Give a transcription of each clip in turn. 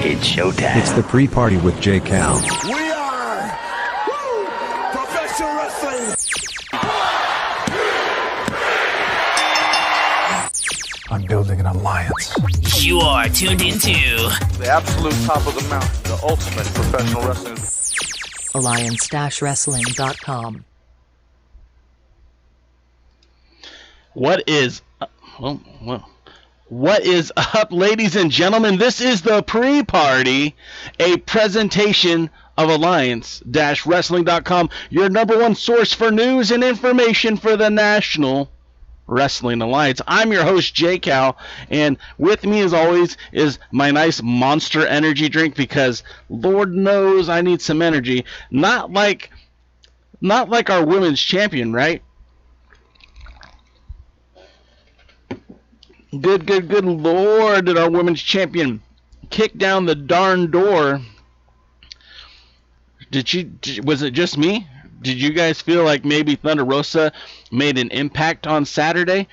It's showtime. It's the pre-party with J. Cal. We are professional wrestling. I'm building an alliance. You are tuned into the absolute top of the mountain, the ultimate professional wrestling. Alliance-wrestling.com. What is up, ladies and gentlemen? This is the pre-party, a presentation of Alliance-wrestling.com, your number one source for news and information for the National Wrestling Alliance. I'm your host, J. Cal, and with me, as always, is my nice Monster energy drink, because Lord knows I need some energy. Not like our women's champion, right? Good Lord, did our women's champion kick down the darn door? Was it just me? Did you guys feel like maybe Thunder Rosa made an impact on Saturday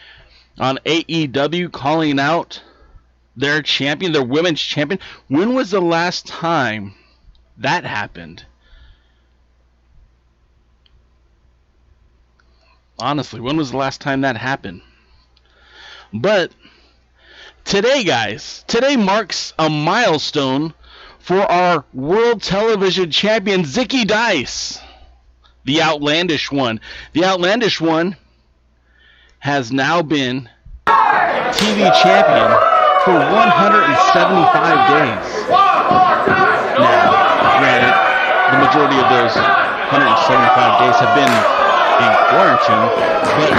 on AEW, calling out their champion, their women's champion? When was the last time that happened? Honestly, when was the last time that happened? But today, guys, today marks a milestone for our World Television Champion, Zicky Dice, the Outlandish One. The Outlandish One has now been TV champion for 175 days. Now, granted, the majority of those 175 days have been in quarantine, but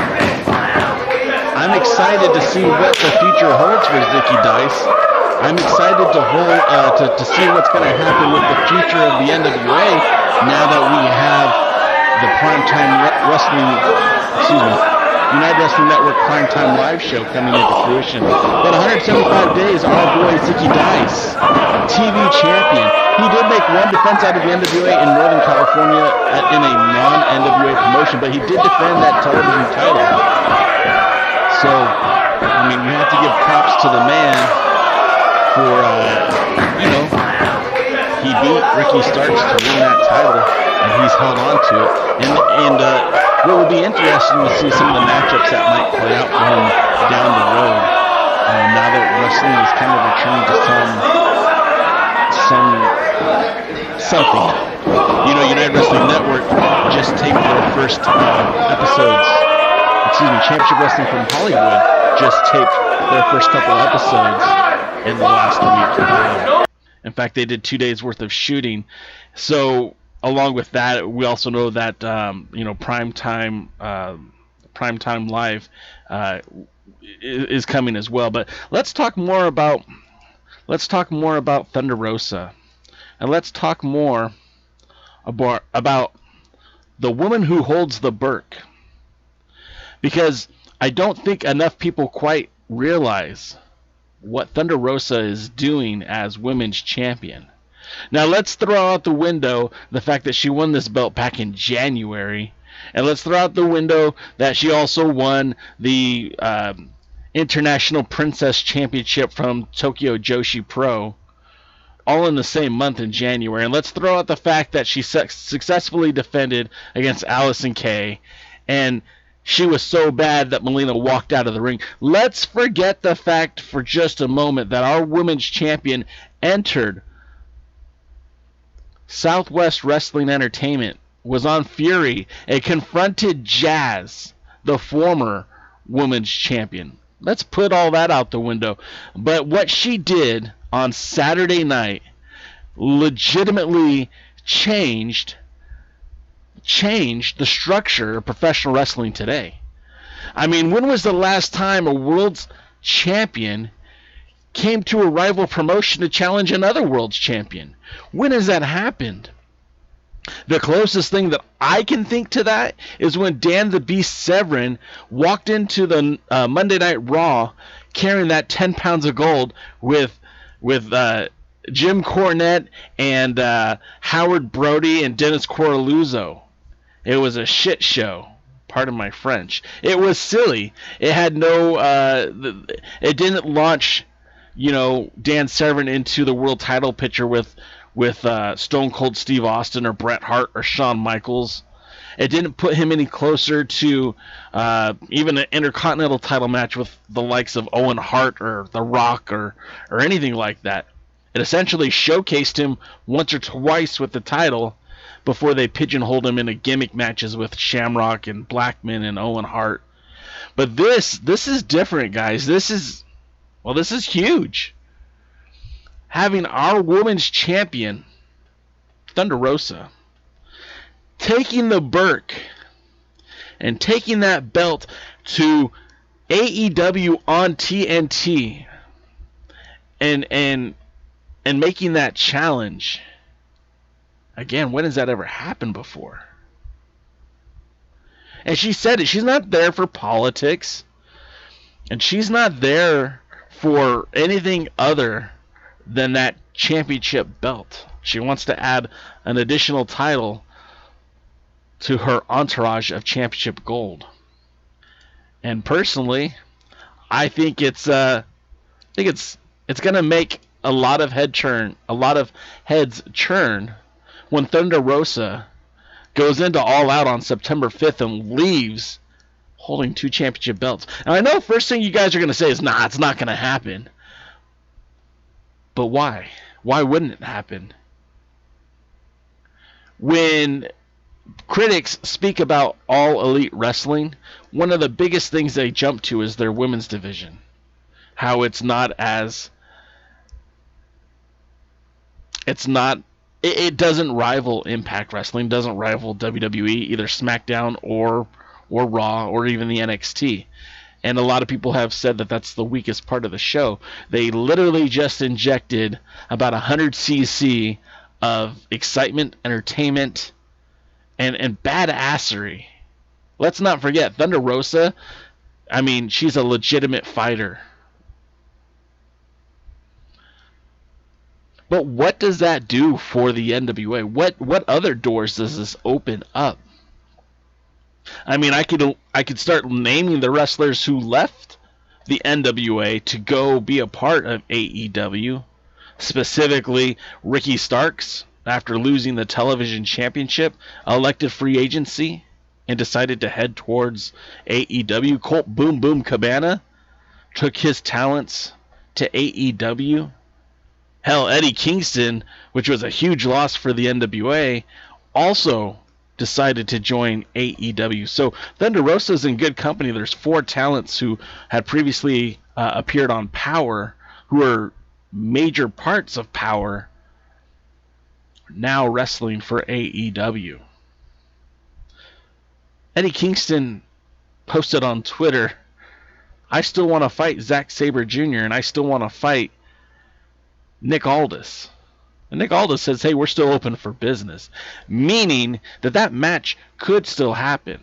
I'm excited to see what the future holds for Zicky Dice. I'm excited to see what's going to happen with the future of the NWA now that we have the PrimeTime United Wrestling Network PrimeTime Live show coming into fruition. But 175 days, our boy Zicky Dice, TV champion. He did make one defense out of the NWA in Northern California in a non-NWA promotion, but he did defend that television title. So, I mean, we have to give props to the man for, he beat Ricky Starks to win that title, and he's held on to it. And what will be interesting to see some of the matchups that might play out for him down the road. Now that wrestling is kind of returning to something. United Wrestling Network just taped their first Championship Wrestling from Hollywood just taped their first couple episodes in the last week. In fact, they did 2 days worth of shooting. So, along with that, we also know that PrimeTime Live is coming as well. But let's talk more about Thunder Rosa, and let's talk more about the woman who holds the Burke. Because I don't think enough people quite realize what Thunder Rosa is doing as women's champion. Now let's throw out the window the fact that she won this belt back in January, and let's throw out the window that she also won the International Princess Championship from Tokyo Joshi Pro, all in the same month in January. And let's throw out the fact that she successfully defended against Allison Kay, and she was so bad that Melina walked out of the ring. Let's forget the fact for just a moment that our women's champion entered Southwest Wrestling Entertainment, was on Fury, and confronted Jazz, the former women's champion. Let's put all that out the window. But what she did on Saturday night legitimately changed the structure of professional wrestling today. I mean, when was the last time a world's champion came to a rival promotion to challenge another world's champion? When has that happened? The closest thing that I can think to that is when Dan the Beast Severin walked into the Monday Night Raw carrying that 10 pounds of gold with Jim Cornette and Howard Brody and Dennis Coralluzzo. It was a shit show. Pardon my French. It was silly. It had no. It didn't launch, Dan Severn into the world title picture with Stone Cold Steve Austin or Bret Hart or Shawn Michaels. It didn't put him any closer to even an intercontinental title match with the likes of Owen Hart or The Rock or anything like that. It essentially showcased him once or twice with the title before they pigeonholed him into gimmick matches with Shamrock and Blackman and Owen Hart. But this is different, guys. This is huge. Having our women's champion, Thunder Rosa, taking the Burke and taking that belt to AEW on TNT and making that challenge. Again, when has that ever happened before? And she said it. She's not there for politics. And she's not there for anything other than that championship belt. She wants to add an additional title to her entourage of championship gold. And personally, I think it's going to make a lot of heads churn when Thunder Rosa goes into All Out on September 5th and leaves holding 2 championship belts. And I know the first thing you guys are going to say is, nah, it's not going to happen. But why? Why wouldn't it happen? When critics speak about All Elite Wrestling, one of the biggest things they jump to is their women's division. How it doesn't rival Impact Wrestling, doesn't rival WWE, either SmackDown or Raw or even the NXT. And a lot of people have said that that's the weakest part of the show. They literally just injected about 100 cc of excitement, entertainment, and badassery. Let's not forget, Thunder Rosa, I mean, she's a legitimate fighter. But what does that do for the NWA? What other doors does this open up? I mean, I could start naming the wrestlers who left the NWA to go be a part of AEW. Specifically, Ricky Starks, after losing the television championship, elected free agency and decided to head towards AEW. Colt Boom Boom Cabana took his talents to AEW. Hell, Eddie Kingston, which was a huge loss for the NWA, also decided to join AEW. So Thunder Rosa's in good company. There's 4 talents who had previously appeared on Power, who are major parts of Power, now wrestling for AEW. Eddie Kingston posted on Twitter, I still want to fight Zack Sabre Jr. and I still want to fight Nick Aldis. And Nick Aldis says, hey, we're still open for business. Meaning that match could still happen.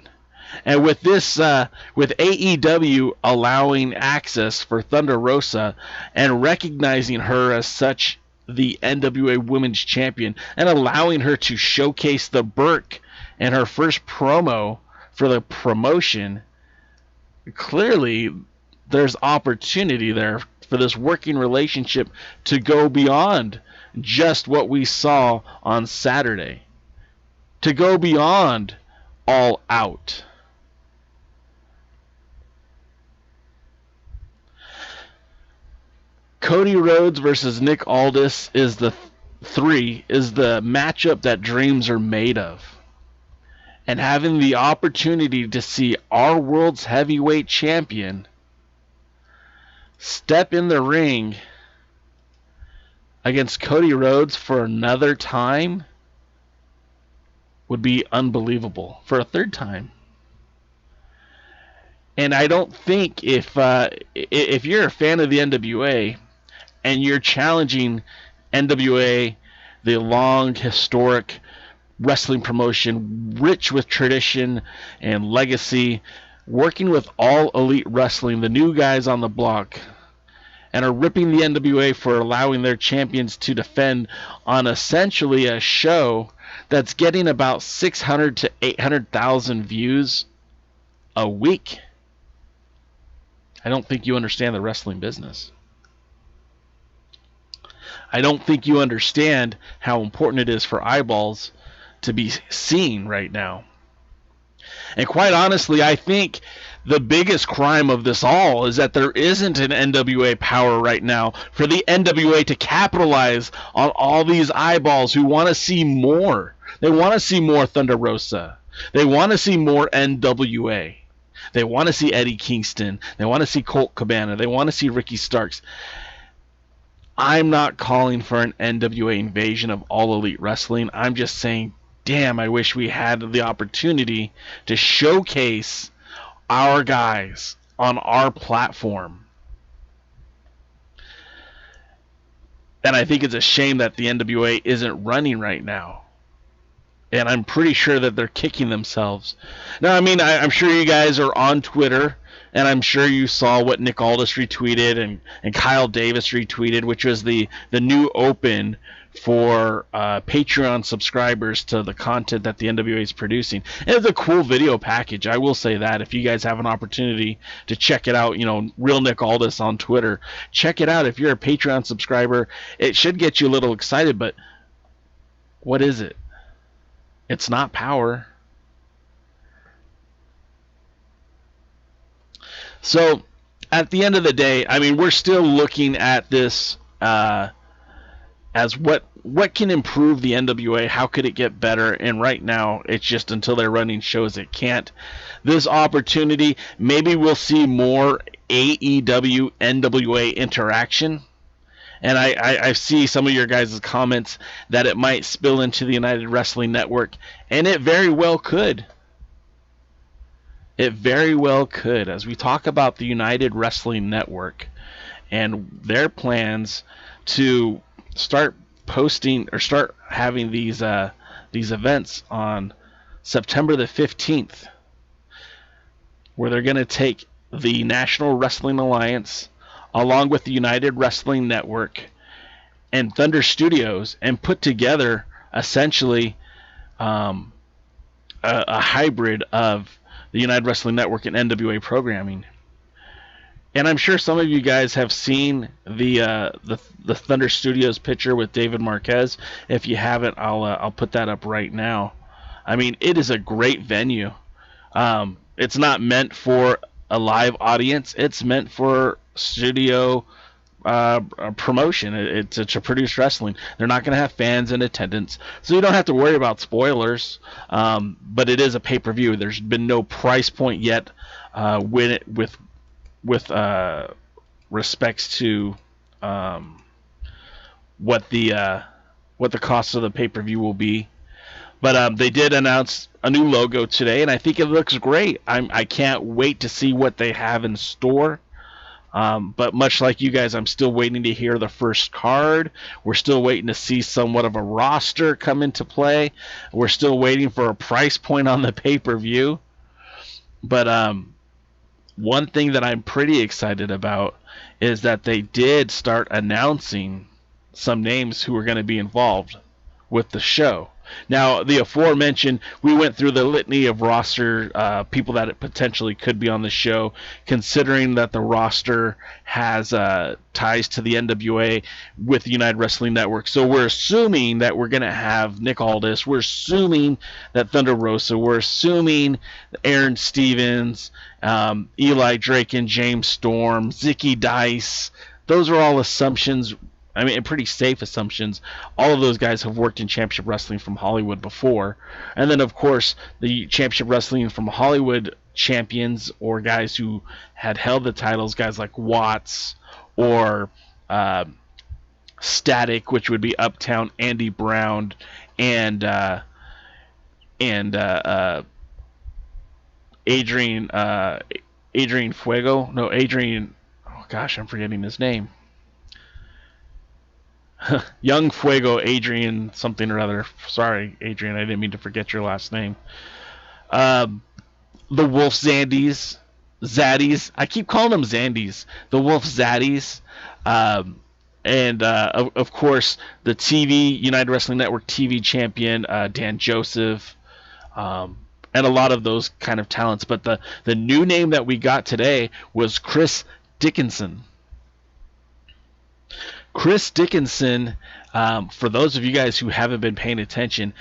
And with this, with AEW allowing access for Thunder Rosa and recognizing her as such the NWA Women's Champion and allowing her to showcase the Burke in her first promo for the promotion, clearly there's opportunity there for this working relationship to go beyond just what we saw on Saturday, to go beyond All Out. Cody Rhodes versus Nick Aldis is the matchup that dreams are made of. And having the opportunity to see our world's heavyweight champion step in the ring against Cody Rhodes for another time would be unbelievable. For a third time. And I don't think if you're a fan of the NWA and you're challenging NWA, the long historic wrestling promotion, rich with tradition and legacy, working with All Elite Wrestling, the new guys on the block, and are ripping the NWA for allowing their champions to defend on essentially a show that's getting about 600 to 800,000 views a week. I don't think you understand the wrestling business. I don't think you understand how important it is for eyeballs to be seen right now. And quite honestly, I think the biggest crime of this all is that there isn't an NWA power right now for the NWA to capitalize on all these eyeballs who want to see more. They want to see more Thunder Rosa. They want to see more NWA. They want to see Eddie Kingston. They want to see Colt Cabana. They want to see Ricky Starks. I'm not calling for an NWA invasion of All Elite Wrestling. I'm just saying, damn, I wish we had the opportunity to showcase our guys on our platform. And I think it's a shame that the NWA isn't running right now. And I'm pretty sure that they're kicking themselves. Now, I mean, I'm sure you guys are on Twitter, and I'm sure you saw what Nick Aldis retweeted and Kyle Davis retweeted, which was the new open for Patreon subscribers to the content that the NWA is producing. And it's a cool video package, I will say that. If you guys have an opportunity to check it out, Real Nick Aldis on Twitter, check it out. If you're a Patreon subscriber, it should get you a little excited, but what is it? It's not power. So, at the end of the day, I mean, we're still looking at this as what can improve the NWA, how could it get better, and right now, it's just until they're running shows, it can't. This opportunity, maybe we'll see more AEW NWA interaction. And I see some of your guys' comments that it might spill into the United Wrestling Network, and it very well could. It very well could. As we talk about the United Wrestling Network and their plans to start posting or start having these events on September the 15th, where they're going to take the National Wrestling Alliance along with the United Wrestling Network and Thunder Studios and put together essentially a hybrid of the United Wrestling Network and NWA programming. And I'm sure some of you guys have seen the Thunder Studios picture with David Marquez. If you haven't, I'll put that up right now. I mean, it is a great venue. It's not meant for a live audience. It's meant for studio promotion. It's to produce wrestling. They're not going to have fans in attendance, so you don't have to worry about spoilers. But it is a pay-per-view. There's been no price point yet with respects to what the cost of the pay-per-view will be. But they did announce a new logo today, and I think it looks great. I can't wait to see what they have in store. But much like you guys, I'm still waiting to hear the first card. We're still waiting to see somewhat of a roster come into play. We're still waiting for a price point on the pay-per-view. But one thing that I'm pretty excited about is that they did start announcing some names who are going to be involved with the show. Now, the aforementioned, we went through the litany of roster people that potentially could be on the show, considering that the roster has ties to the NWA with the United Wrestling Network. So we're assuming that we're going to have Nick Aldis. We're assuming that Thunder Rosa. We're assuming Aaron Stevens, Eli Drake and James Storm, Zicky Dice. Those are all assumptions. I mean, pretty safe assumptions. All of those guys have worked in Championship Wrestling from Hollywood before. And then, of course, the Championship Wrestling from Hollywood champions or guys who had held the titles, guys like Watts or Static, which would be Uptown Andy Brown, and Adrian Fuego. No, Adrian. Oh gosh, I'm forgetting his name. Young Fuego, Adrian something or other. Sorry, Adrian, I didn't mean to forget your last name. The Wolf Zaddies. I keep calling them Zandies. The Wolf Zaddies. And of course, the TV, United Wrestling Network TV champion, Dan Joseph. And a lot of those kind of talents. But the new name that we got today was Chris Dickinson. Chris Dickinson, for those of you guys who haven't been paying attention,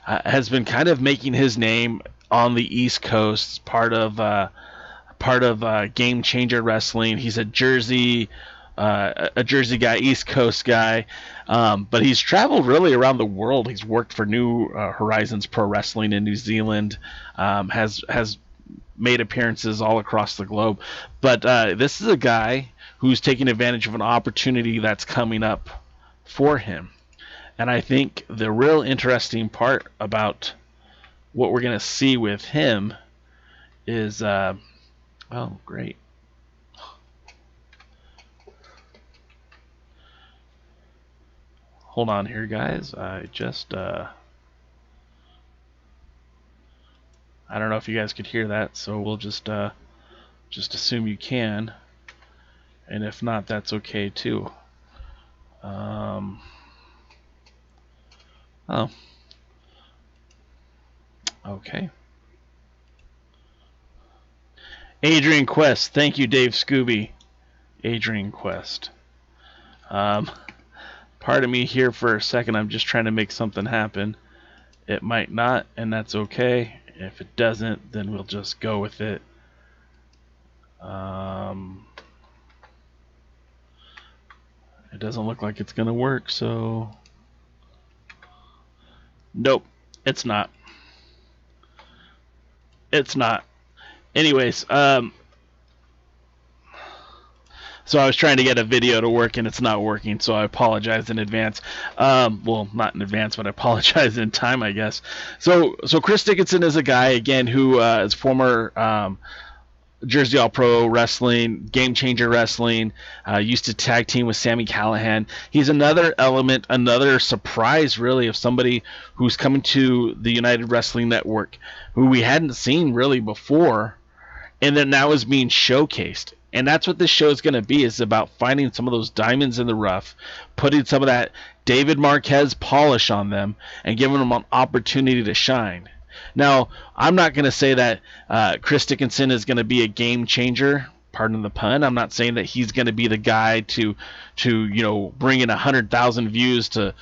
has been kind of making his name on the East Coast, part of Game Changer Wrestling. He's a Jersey guy, East Coast guy, but he's traveled really around the world. He's worked for New Horizons Pro Wrestling in New Zealand, has made appearances all across the globe. But this is a guy who's taking advantage of an opportunity that's coming up for him. And I think the real interesting part about what we're going to see with him is, oh, great. Hold on here, guys. I just, I don't know if you guys could hear that, so we'll just assume you can. And if not, that's okay too. Oh. Okay. Adrian Quest. Thank you, Dave Scooby. Adrian Quest. Pardon me here for a second. I'm just trying to make something happen. It might not, and that's okay. If it doesn't, then we'll just go with it. It doesn't look like it's gonna work, so nope, it's not. It's not. Anyways, so I was trying to get a video to work and it's not working, so I apologize in advance. Well, not in advance, but I apologize in time, I guess. So Chris Dickinson is a guy, again, who is former Jersey All Pro Wrestling, Game Changer Wrestling, used to tag team with Sami Callihan. He's another element, another surprise, really, of somebody who's coming to the United Wrestling Network, who we hadn't seen really before, and then now is being showcased. And that's what this show is going to be, is about finding some of those diamonds in the rough, putting some of that David Marquez polish on them, and giving them an opportunity to shine. Now, I'm not going to say that Chris Dickinson is going to be a game changer, pardon the pun. I'm not saying that he's going to be the guy to bring in 100,000 views to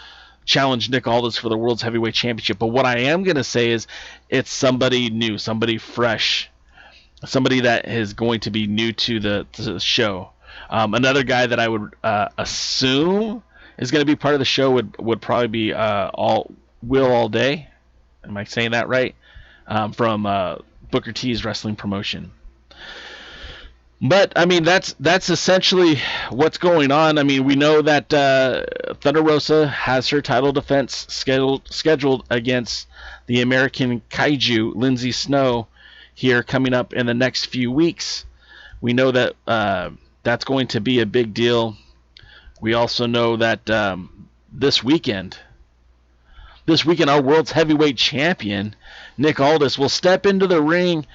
challenge Nick Aldis for the World's Heavyweight Championship. But what I am going to say is it's somebody new, somebody fresh, somebody that is going to be new to the show. Another guy that I would assume is going to be part of the show would probably be Will All Day. Am I saying that right? From Booker T's wrestling promotion. But I mean, that's essentially what's going on. I mean, we know that Thunder Rosa has her title defense scheduled against the American Kaiju Lindsay Snow here coming up in the next few weeks. We know that that's going to be a big deal. We also know that this weekend, our world's heavyweight champion, Nick Aldis, will step into the ring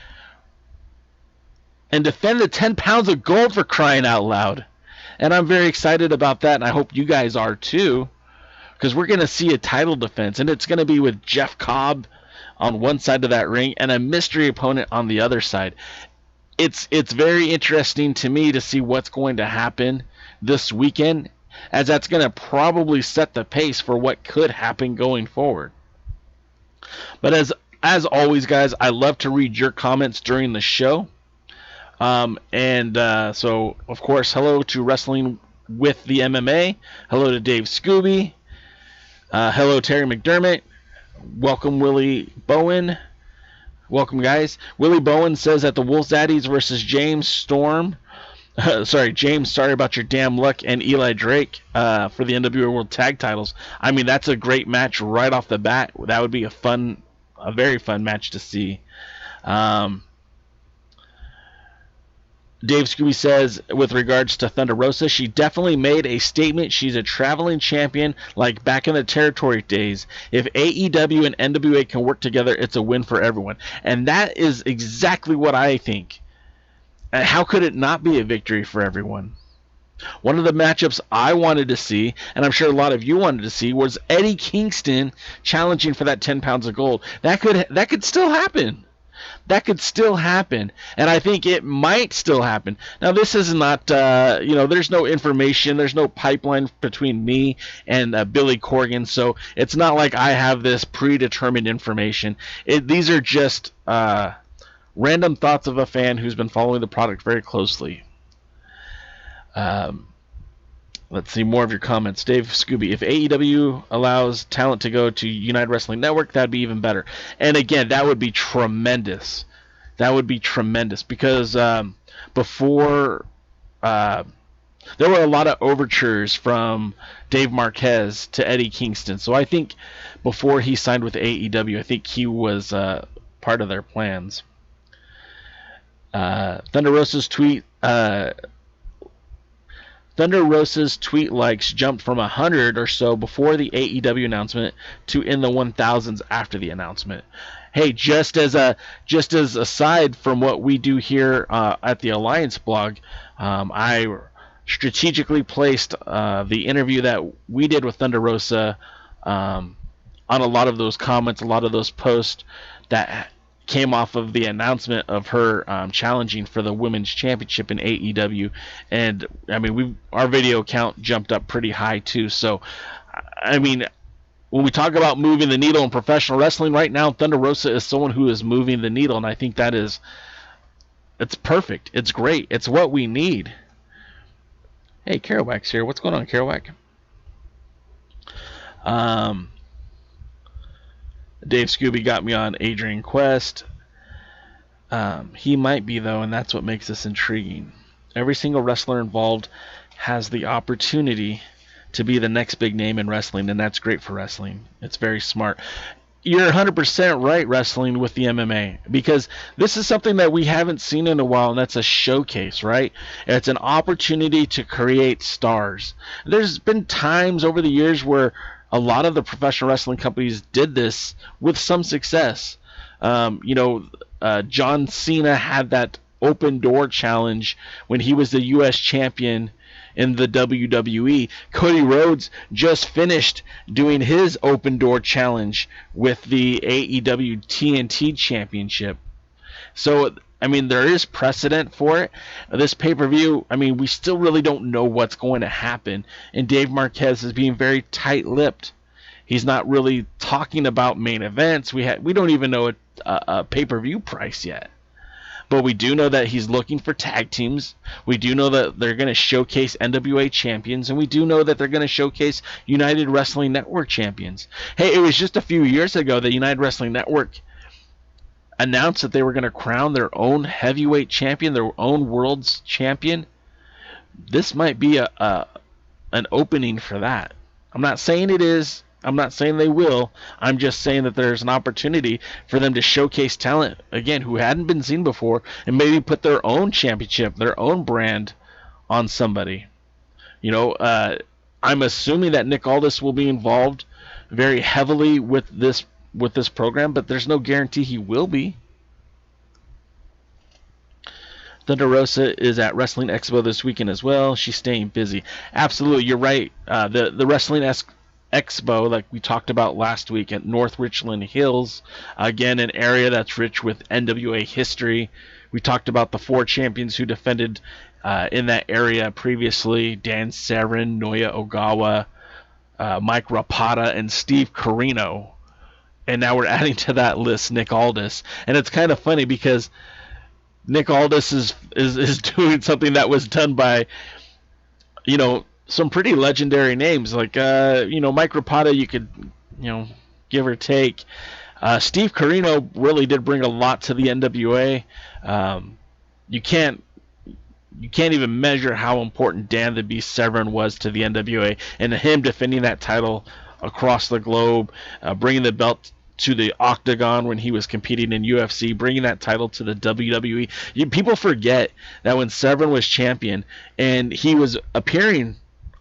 and defend the 10 pounds of gold, for crying out loud. And I'm very excited about that, and I hope you guys are too, because we're going to see a title defense, and it's going to be with Jeff Cobb on one side of that ring and a mystery opponent on the other side. It's very interesting to me to see what's going to happen this weekend, as that's going to probably set the pace for what could happen going forward. But as always, guys, I love to read your comments during the show. So, of course, hello to Wrestling with the MMA. Hello to Dave Scooby. Hello, Terry McDermott. Welcome, Willie Bowen. Welcome, guys. Willie Bowen says that the Wolf Zaddies versus James Storm Sorry, James, sorry about your damn luck, and Eli Drake for the NWA World Tag Titles. I mean, that's a great match right off the bat. That would be a very fun match to see. Dave Scooby says, with regards to Thunder Rosa, she definitely made a statement. She's a traveling champion like back in the territory days. If AEW and NWA can work together, it's a win for everyone. And that is exactly what I think. And how could it not be a victory for everyone? One of the matchups I wanted to see, and I'm sure a lot of you wanted to see, was Eddie Kingston challenging for that 10 pounds of gold. That could still happen. That could still happen, and I think it might still happen. Now, this is not, there's no information, there's no pipeline between me and Billy Corgan, so it's not like I have this predetermined information. These are just random thoughts of a fan who's been following the product very closely. Let's see more of your comments. Dave Scooby, if AEW allows talent to go to United Wrestling Network, that'd be even better. And again, that would be tremendous. That would be tremendous because before there were a lot of overtures from Dave Marquez to Eddie Kingston. So I think before he signed with AEW, I think he was part of their plans. Thunder Rosa's tweet likes jumped from 100 or so before the AEW announcement to in the 1000s after the announcement. Hey, just as aside from what we do here at the Alliance blog, I strategically placed the interview that we did with Thunder Rosa on a lot of those comments, a lot of those posts that came off of the announcement of her challenging for the women's championship in AEW, and I mean our video count jumped up pretty high too. So I mean, when we talk about moving the needle in professional wrestling right now, Thunder Rosa is someone who is moving the needle, and I think it's perfect. It's great. It's what we need. Hey, Kerouac's here. What's going on, Kerouac? Dave Scooby got me on Adrian Quest. He might be, though, and that's what makes this intriguing. Every single wrestler involved has the opportunity to be the next big name in wrestling, and that's great for wrestling. It's very smart. You're 100% right, wrestling with the MMA, because this is something that we haven't seen in a while, and that's a showcase, right? It's an opportunity to create stars. There's been times over the years where a lot of the professional wrestling companies did this with some success. John Cena had that open door challenge when he was the U.S. champion in the WWE. Cody Rhodes just finished doing his open door challenge with the AEW TNT championship. So, I mean, there is precedent for it. This pay-per-view, I mean, we still really don't know what's going to happen. And Dave Marquez is being very tight-lipped. He's not really talking about main events. We don't even know a pay-per-view price yet. But we do know that he's looking for tag teams. We do know that they're going to showcase NWA champions. And we do know that they're going to showcase United Wrestling Network champions. Hey, it was just a few years ago that United Wrestling Network announced that they were going to crown their own heavyweight champion, their own world's champion. This might be an opening for that. I'm not saying it is. I'm not saying they will. I'm just saying that there's an opportunity for them to showcase talent, again, who hadn't been seen before, and maybe put their own championship, their own brand on somebody. I'm assuming that Nick Aldis will be involved very heavily with this program, but there's no guarantee he will be. Thunder Rosa is at Wrestling Expo this weekend as well. She's staying busy. Absolutely, you're right. The Wrestling Expo, like we talked about last week, at North Richland Hills, again, an area that's rich with NWA history. We talked about the 4 champions who defended in that area previously: Dan Severn, Noya Ogawa, Mike Rapata, and Steve Corino. And now we're adding to that list Nick Aldis. And it's kind of funny because Nick Aldis is doing something that was done by, some pretty legendary names. Like, Mike Rapata, you could, give or take. Steve Corino really did bring a lot to the NWA. You can't you can't even measure how important Dan the Beast Severn was to the NWA, and him defending that title across the globe, bringing the belt to the Octagon when he was competing in UFC, bringing that title to the WWE. People forget that when Severn was champion and he was appearing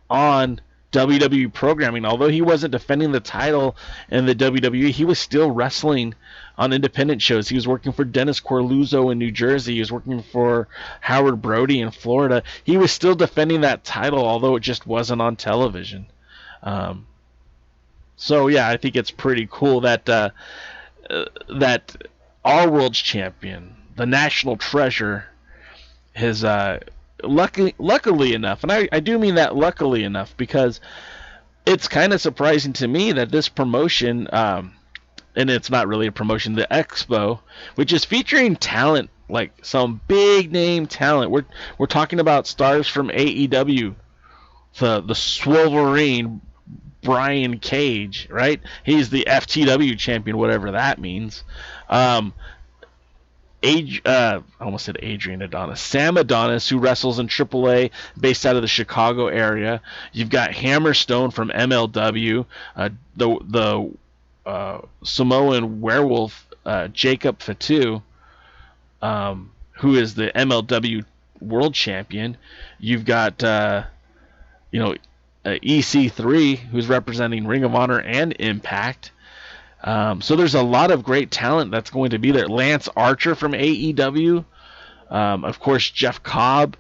on WWE programming, although he wasn't defending the title in the WWE, he was still wrestling on independent shows. He was working for Dennis Corluzzo in New Jersey. He was working for Howard Brody in Florida. He was still defending that title, although it just wasn't on television. So yeah, I think it's pretty cool that that our world's champion, the national treasure, has luckily enough, and I do mean that luckily enough, because it's kind of surprising to me that this promotion, and it's not really a promotion, the Expo, which is featuring talent, like some big name talent. We're talking about stars from AEW, the Swolverine, Brian Cage, right? He's the FTW champion, whatever that means. I almost said Adrian Adonis. Sam Adonis, who wrestles in AAA, based out of the Chicago area. You've got Hammerstone from MLW, the Samoan werewolf, Jacob Fatu, who is the MLW world champion. You've got EC3, who's representing Ring of Honor and Impact. So there's a lot of great talent that's going to be there. Lance Archer from AEW, of course Jeff Cobb.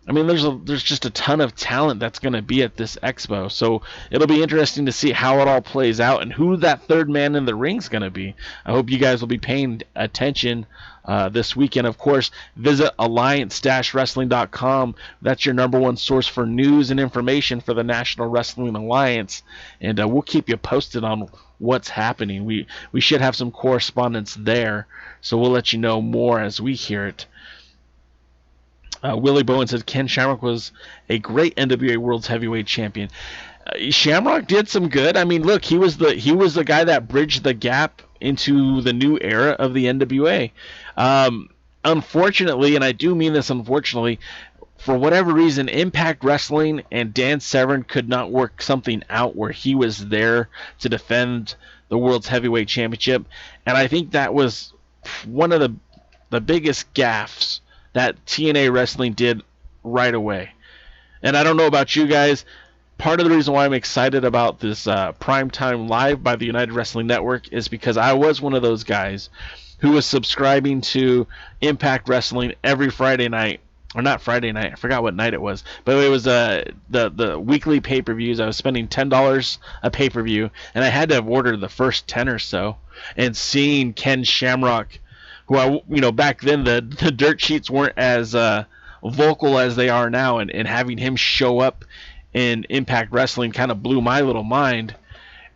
I mean, there's just a ton of talent that's going to be at this expo. So it'll be interesting to see how it all plays out and who that third man in the ring's going to be. I hope you guys will be paying attention this weekend. Of course, visit alliance-wrestling.com. That's your number one source for news and information for the National Wrestling Alliance, and we'll keep you posted on what's happening. We should have some correspondence there, so we'll let you know more as we hear it. Willie Bowen said Ken Shamrock was a great NWA World's Heavyweight Champion. Shamrock did some good. I mean, look, he was the guy that bridged the gap into the new era of the NWA. Unfortunately, and I do mean this unfortunately, for whatever reason, Impact Wrestling and Dan Severn could not work something out where he was there to defend the World's Heavyweight Championship, and I think that was one of the biggest gaffes that TNA Wrestling did right away. And I don't know about you guys, part of the reason why I'm excited about this PrimeTime Live by the United Wrestling Network is because I was one of those guys who was subscribing to Impact Wrestling every Friday night. Or not Friday night, I forgot what night it was. But it was the weekly pay-per-views. I was spending $10 a pay-per-view, and I had to have ordered the first 10 or so. And seeing Ken Shamrock, who back then the dirt sheets weren't as vocal as they are now, and having him show up in Impact Wrestling kind of blew my little mind.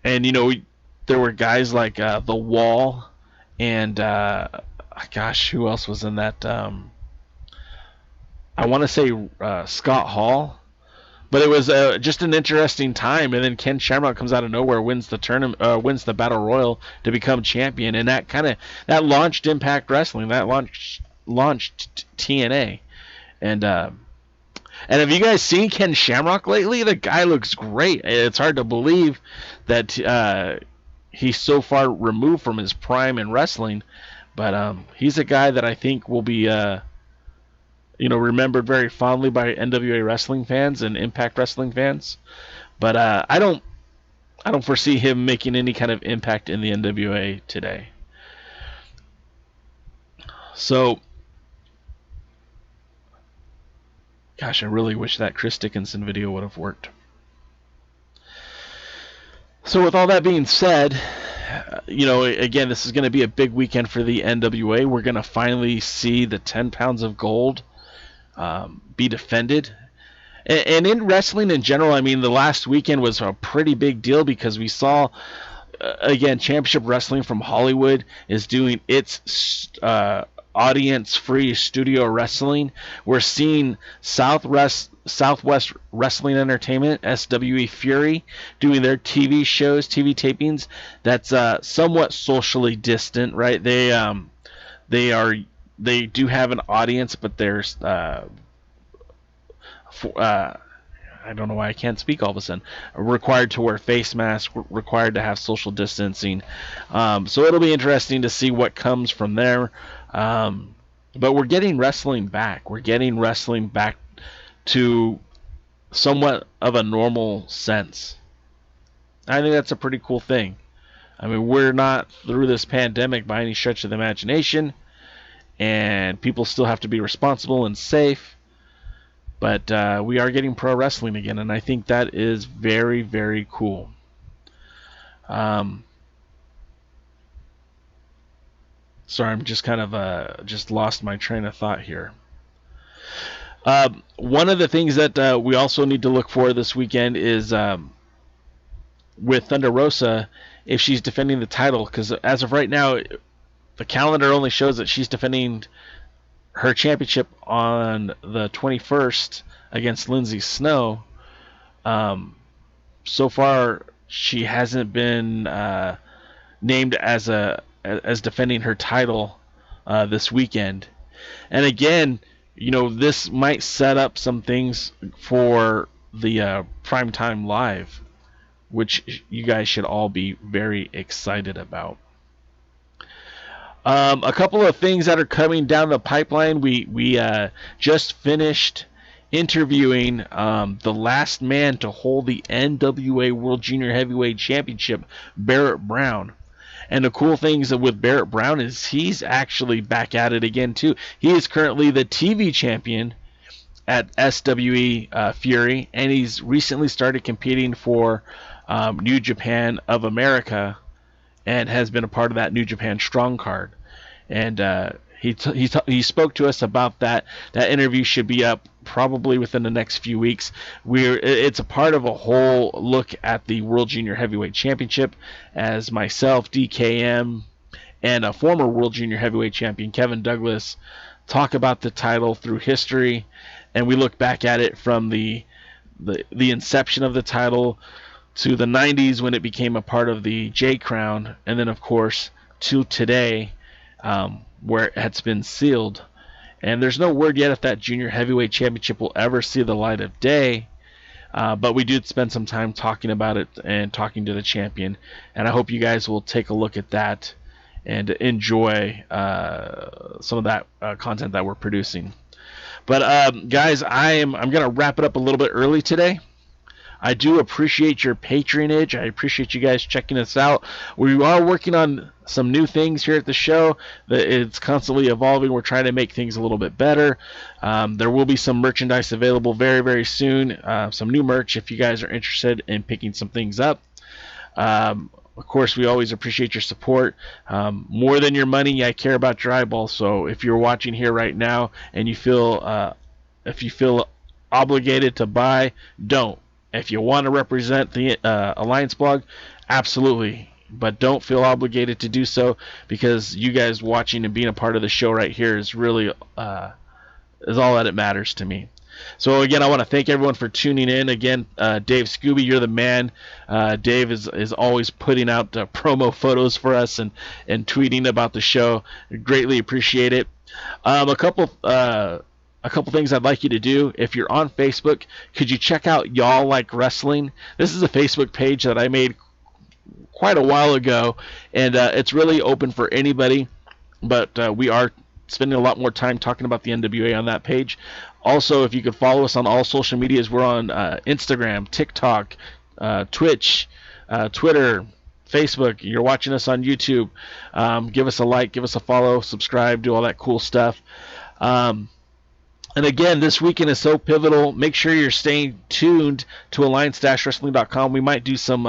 And there were guys like The Wall and who else was in that? I want to say Scott Hall. But it was just an interesting time, and then Ken Shamrock comes out of nowhere, wins the tournament, wins the Battle Royal to become champion, and that launched Impact Wrestling, that launched TNA, and have you guys seen Ken Shamrock lately? The guy looks great. It's hard to believe that he's so far removed from his prime in wrestling, but he's a guy that I think will be remembered very fondly by NWA wrestling fans and Impact Wrestling fans. But I don't foresee him making any kind of impact in the NWA today. So, gosh, I really wish that Chris Dickinson video would have worked. So with all that being said, again, this is going to be a big weekend for the NWA. We're going to finally see the 10 pounds of gold be defended. And in wrestling in general, I mean, the last weekend was a pretty big deal because we saw, again, Championship Wrestling from Hollywood is doing its audience-free studio wrestling. We're seeing Southwest Wrestling Entertainment, SWE Fury, doing their TV shows, TV tapings. That's somewhat socially distant, right? They do have an audience, but they're I don't know why I can't speak all of a sudden. Required to wear face masks, required to have social distancing. So it'll be interesting to see what comes from there. But we're getting wrestling back. We're getting wrestling back to somewhat of a normal sense. I think that's a pretty cool thing. I mean, we're not through this pandemic by any stretch of the imagination, and people still have to be responsible and safe. But we are getting pro wrestling again, and I think that is very, very cool. Sorry, I'm just kind of just lost my train of thought here. One of the things that we also need to look for this weekend is with Thunder Rosa, if she's defending the title, because as of right now, the calendar only shows that she's defending her championship on the 21st against Lindsay Snow. So far, she hasn't been named as defending her title this weekend. And again, you know, this might set up some things for the PrimeTime Live, which you guys should all be very excited about. A couple of things that are coming down the pipeline. We just finished interviewing the last man to hold the NWA World Junior Heavyweight Championship, Barrett Brown. And the cool things with Barrett Brown is he's actually back at it again too. He is currently the TV champion at SWE Fury, and he's recently started competing for New Japan of America, and has been a part of that New Japan Strong card. And he spoke to us about that. That interview should be up probably within the next few weeks. It's a part of a whole look at the World Junior Heavyweight Championship, as myself, DKM, and a former World Junior Heavyweight Champion, Kevin Douglas, talk about the title through history, and we look back at it from the inception of the title to the 90s when it became a part of the J Crown, and then of course to today, where it has been sealed. And there's no word yet if that Junior Heavyweight Championship will ever see the light of day, but we did spend some time talking about it and talking to the champion, and I hope you guys will take a look at that and enjoy some of that content that we're producing. But guys, I'm going to wrap it up a little bit early today. I do appreciate your patronage. I appreciate you guys checking us out. We are working on some new things here at the show. It's constantly evolving. We're trying to make things a little bit better. There will be some merchandise available very, very soon. Some new merch if you guys are interested in picking some things up. Of course, we always appreciate your support. More than your money, I care about your eyeballs. So if you're watching here right now and you feel obligated to buy, don't. If you want to represent the Alliance blog, absolutely. But don't feel obligated to do so, because you guys watching and being a part of the show right here is really is all that it matters to me. So again, I want to thank everyone for tuning in. Again, Dave Scooby, you're the man. Dave is always putting out promo photos for us and tweeting about the show. Greatly appreciate it. A couple things I'd like you to do. If you're on Facebook, could you check out Y'all Like Wrestling? This is a Facebook page that I made quite a while ago, and it's really open for anybody, but we are spending a lot more time talking about the NWA on that page. Also, if you could follow us on all social medias, we're on Instagram, TikTok, Twitch, Twitter, Facebook. You're watching us on YouTube. Give us a like, give us a follow, subscribe, do all that cool stuff. And again, this weekend is so pivotal. Make sure you're staying tuned to alliance-wrestling.com. We might do some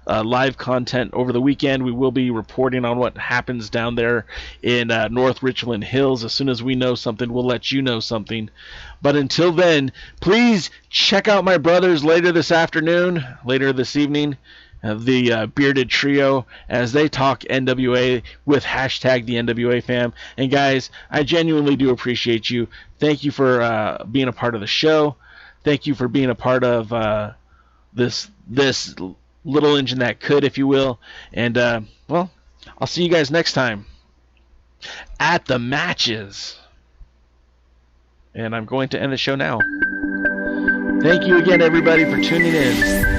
live content over the weekend. We will be reporting on what happens down there in North Richland Hills. As soon as we know something, we'll let you know something. But until then, please check out my brothers later this evening, the Bearded Trio, as they talk NWA with hashtag the NWA fam. And guys, I genuinely do appreciate you. Thank you for being a part of the show. Thank you for being a part of this little engine that could, if you will. And well, I'll see you guys next time at the matches. And I'm going to end the show now. Thank you again, everybody, for tuning in.